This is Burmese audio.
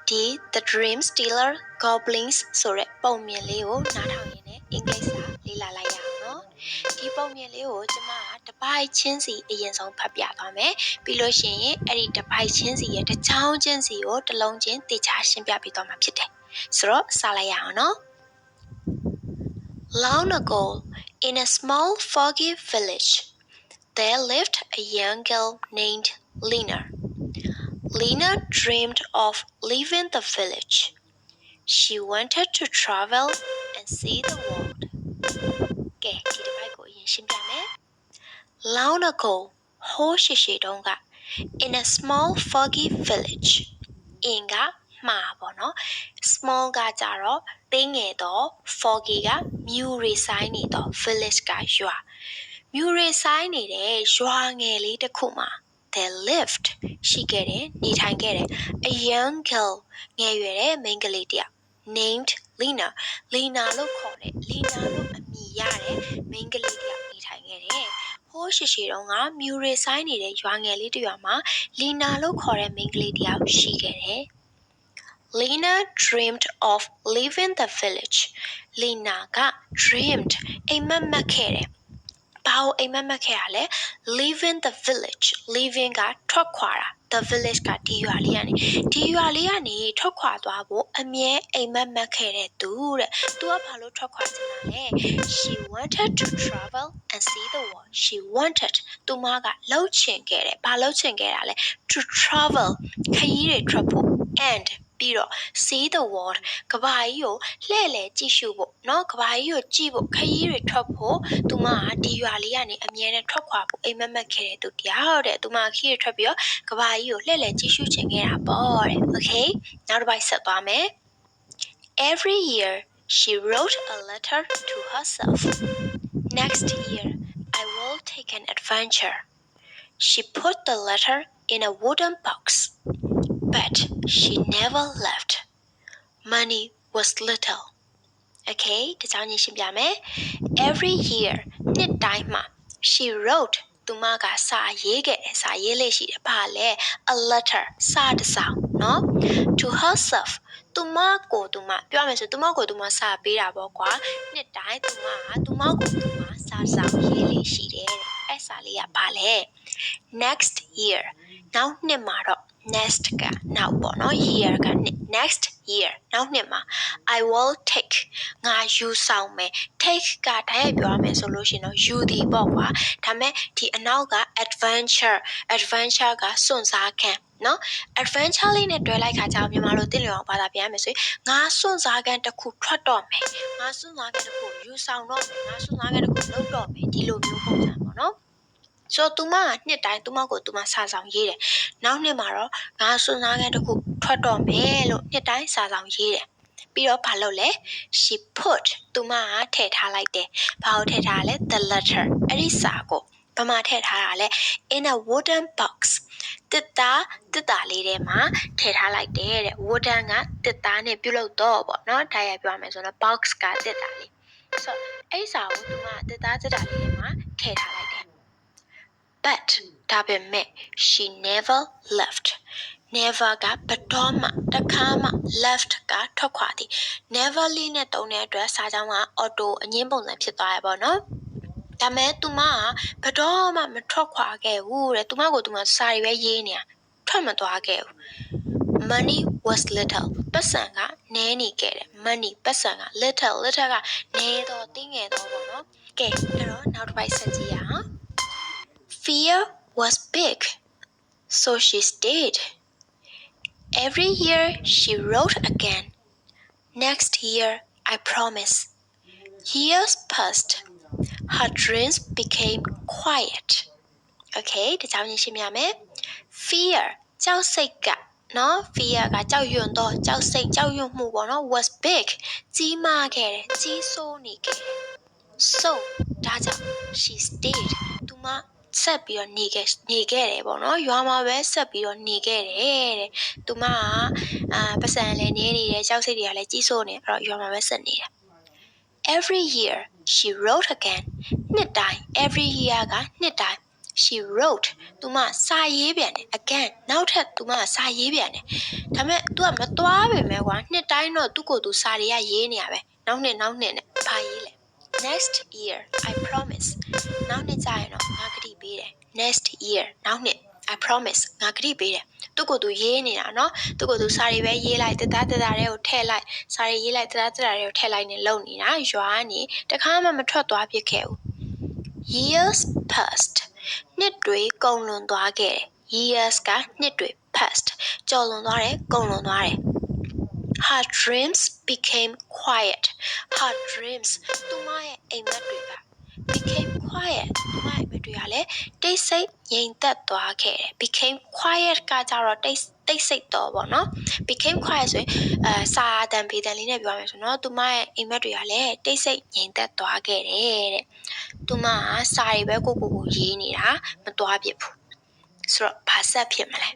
ဒီ The Dream Stealer Goblins ဆိုတဲ့ပုံမြင်လေးကိုနားထောင်ရင်းနဲ့အင်္ဂလိပ်စာလေ့လာလိုက်ရအောင်နော်ဒီပုံမြင်လေးကိုကျမကတစ်ပိုက်ချင်းစီအရင်ဆုံးဖတ်ပြသွားမယ်ပြီးလို့ရှိရင်အဲ့ဒီတစ်ပိုက်ချင်းစီရဲ့တစ်ချောင်းချင်းစီကိုတစ်လုံးချင်းတေချာရှင်းပြပေးသွားမှာဖြစ်တယ်ဆိုတော့စလိုက်ရအောင်နော် Long ago in a small foggy village there lived a young girl named Lena. Lena dreamed of leaving the village. She wanted to travel and see the world. ကဲဒီတစ်ပိုက်ကိုအရင်ရှင်းပြမယ် Long ago ဟိုးရှိတုန်းက in a small foggy village in ကမှာပေါ့နော် small ကကြတော့သေးငယ်တော့ foggy ကမြူတွေဆိုင်နေတော့ village ကရွာမြူတွေဆိုင်နေတဲ့ရွာငယ်လေးတစ်ခုမှာ they lived ရှိခဲ့တယ်နေထိုင်ခဲ့တယ် a young girl ငယ်ရွယ်တဲ့မိန်းကလေးတစ်ယောက် named Lena လို့ခေါ်တယ် Lena လို့အမည်ရတဲ့မိန်းကလေးတစ်ယောက်နေထိုင်ခဲ့တယ်ဟိုးရှိတုန်းကမြူတွေဆိုင်နေတဲ့ရွာငယ်လေးတစ်ရွာမှာ Lena လို့ခေါ်တဲ့မိန်းကလေးတစ်ယောက်ရှိခဲ့တယ် Lena dreamed of leaving the village. Lena က dreamed အိမ်မက်မက်ခဲ့တယ်ဘာလို့အိမ်မက်မက်ခဲ့ရလဲ leaving the village leaving ကထွက်ခွာတာ the village ကဒီရွာလေးကနေထွက်ခွာသွားဖို့အမြဲအိမ်မက်မက်ခဲ့တဲ့သူတဲ့သူကဘာလို့ထွက်ခွာချင်တာလဲ she wanted to travel and see the world she wanted သူမကလှုပ်ချင်ခဲ့တယ်ဘာလှုပ်ချင်ခဲ့တာလဲ to travel ခရီးတွေထွက်ဖို့ and ပြီးတော့ see the world ကမ္ဘာကြီးကိုလှည့်လည်ကြည့်ရှုဖို့เนาะကမ္ဘာကြီးကိုကြည့်ဖို့ခရီးတွေထွက်ဖို့သူမကဒီရွာလေးကနေအမြဲတမ်းထွက်ခွာဖို့အိမ်မက်မက်ခဲ့တဲ့သူတရားတဲ့သူမခရီးတွေထွက်ပြီးတော့ကမ္ဘာကြီးကိုလှည့်လည်ကြည့်ရှုချင်ခဲ့တာပေါ့တဲ့ okay နောက်တစ်ပိုက်ဆက်သွားမယ် Every year she wrote a letter to herself Next year I will take an adventure She put the letter in a wooden box But she never left. Money was little. Okay, ဒီကြောင်းကြီးရှင်းပြမယ် Every year နှစ်တိုင်းမှာ she wrote သူမကစာရေးခဲ့တယ်စာရေးလေးရှိတယ်ဘာလဲ a letter စာတစ်စောင်เนาะ to herself သူမကိုသူမပြောမယ်ဆိုသူမကိုသူမစာပေးတာပေါ့ကွာနှစ်တိုင်းသူမစာဆောင်ရေးလေးရှိတယ်အဲ့စာလေးကဘာလဲ Next year နောက်နှစ်မှာတော့next ကနောက်ပေါ့နော် year က next year နောက်နှစ်မှာ I will take ငါယူဆောင်မယ် take ကတိုက်ရိုက်ပြောရမယ်ဆိုလို့ရှိရင်တော့ယူသည်ပေါ့ကွာဒါမဲ့ဒီအနောက်က adventure ကစွန့်စားခန်းနော် adventure လေးနဲ့တွဲလိုက်ခါကျတော့မြန်မာလိုသိလျော်အောင်ဘာသာပြန်ရမယ်ဆိုရင်ငါစွန့်စားခန်းတစ်ခုထွက်တော့မယ်ငါစွန့်စားခန်းတစ်ခုယူဆောင်တော့မယ်ငါစွန့်စားခန်းတစ်ခုလုပ်တော့မယ်ဒီလိုမျိုးပုံစံပေါ့နော်ဆိုသူမကနှစ်တိုင်းသူမကိုသူမစာဆောင်ရေးတယ်နောက်နှစ်မှာတော့ငါစွန့်စားခန်းတစ်ခုထွက်တော့မယ်လို့နှစ်တိုင်းစာဆောင်ရေးတယ်ပြီးတော့ဘာလုပ်လဲ she put သူမကထည့်ထားလိုက်တယ်ဘာကိုထည့်ထားလဲ the letter အဲ့ဒီစာကိုဘာမှထည့်ထားတာလဲ in a wooden box တစ်သားလေးထဲမှာထည့်ထားလိုက်တယ်တဲ့ wooden ကတစ်သားနဲ့ပြုလုပ်တော့ပေါ့နော်ဒါရပြောမယ်ဆိုတော့ box ကတစ်သားလေးဆိုအဲ့စာကိုသူမတစ်သားလေးထဲမှာထည့်ထားလိုက်တယ်But ဒါပေမဲ့ she never left never ကဘယ်တော့မှတစ်ခါမှ left ကထွက်ခွာသည် never လေးနဲ့တုံးတဲ့အတွက်စာကြောင်းက auto အငင်းပုံစံဖြစ်သွားရပေါ့နော်ဒါမဲ့သူမကဘယ်တော့မှမထွက်ခွာခဲ့ဘူးတဲ့သူမကိုသူမစာရီပဲရေးနေတာထွက်မသွားခဲ့ဘူး money was little ပတ်စံကနည်းနေခဲ့တယ် money ပတ်စံက little ကနည်းတော့တင်းငယ်တော့ပေါ့နော်ကဲအဲ့တော့နောက်တစ်ပိုက်ဆက်ကြည့်ရအောင်Fear was big, so she stayed. Every year she wrote again. Next year, I promise. Years passed. Her dreams became quiet. Okay, ဒီကြောင်းရှင်းပြမယ် Fear ကြောက်စိတ်ကနော် Fear ကကြောက်ရွံ့တော့ကြောက်စိတ်ကြောက်ရွံ့မှုပေါ့နော် was big ကြီးမားခဲ့တယ်ကြီးစိုးနေခဲ့တယ် So ဒါကြောင့် she stayed သူမဆက်ပြီးတော့နေခဲ့တယ်ပေါ့နော်ရွာမှာပဲဆက်ပြီးတော့နေခဲ့တယ်တဲ့သူမကပတ်စံလည်းနေနေတယ်ကြောက်စိတ်တွေကလည်းကြီးစိုးနေအဲ့တော့ရွာမှာပဲဆက်နေတယ် Every year she wrote again နှစ်တိုင်း every year ကနှစ်တိုင်း she wrote သူမစာရေးပြန်တယ် again နောက်ထပ်သူမစာရေးပြန်တယ်ဒါပေမဲ့ तू ကမသွားပဲမဲ့ကွာနှစ်တိုင်းတော့သူ့ကိုယ်သူစာတွေကရေးနေရပဲနောက်နှစ်နဲ့ဘာရေးလဲ next year I promise နောက်နှစ်ကျရင်တော့ငါကတိပေးတယ် next year နောက်နှစ် I promise ငါကတိပေးတယ်သူ့ကိုယ်သူရေးနေတာနော်သူ့ကိုယ်သူစာတွေပဲရေးလိုက်တသားတွေကိုထည့်လိုက်စာတွေရေးလိုက်တသားတွေကိုထည့်လိုက်နေလုံနေတာရွာကနေတခါမှမထွက်သွားဖြစ်ခဲ့ဘူး years passed နှစ်တွေကုန်လွန်သွားခဲ့တယ် years ကနှစ်တွေ passed ကျော်လွန်သွားတယ်ကုန်လွန်သွားတယ် her dreams became quiet her dreams သူမရဲ့အိမ်မက်တွေက became quiet သူမရဲ့အိမ်မက်တွေကလည်းတိတ်ဆိတ်ငြိမ်သက်သွားခဲ့တယ် became quiet ကကြတော့တိတ်ဆိတ်တော့ပေါ့နော် became quiet ဆိုရင်စာတန်ပေတန်လေးနဲ့ပြောရမယ်ဆိုတော့သူမရဲ့အိမ်မက်တွေကလည်းတိတ်ဆိတ်ငြိမ်သက်သွားခဲ့တယ်တဲ့သူမကစာတွေပဲကိုရေးနေတာမသွားဖြစ်ဘူးဆိုတော့ဘာဆက်ဖြစ်မလဲ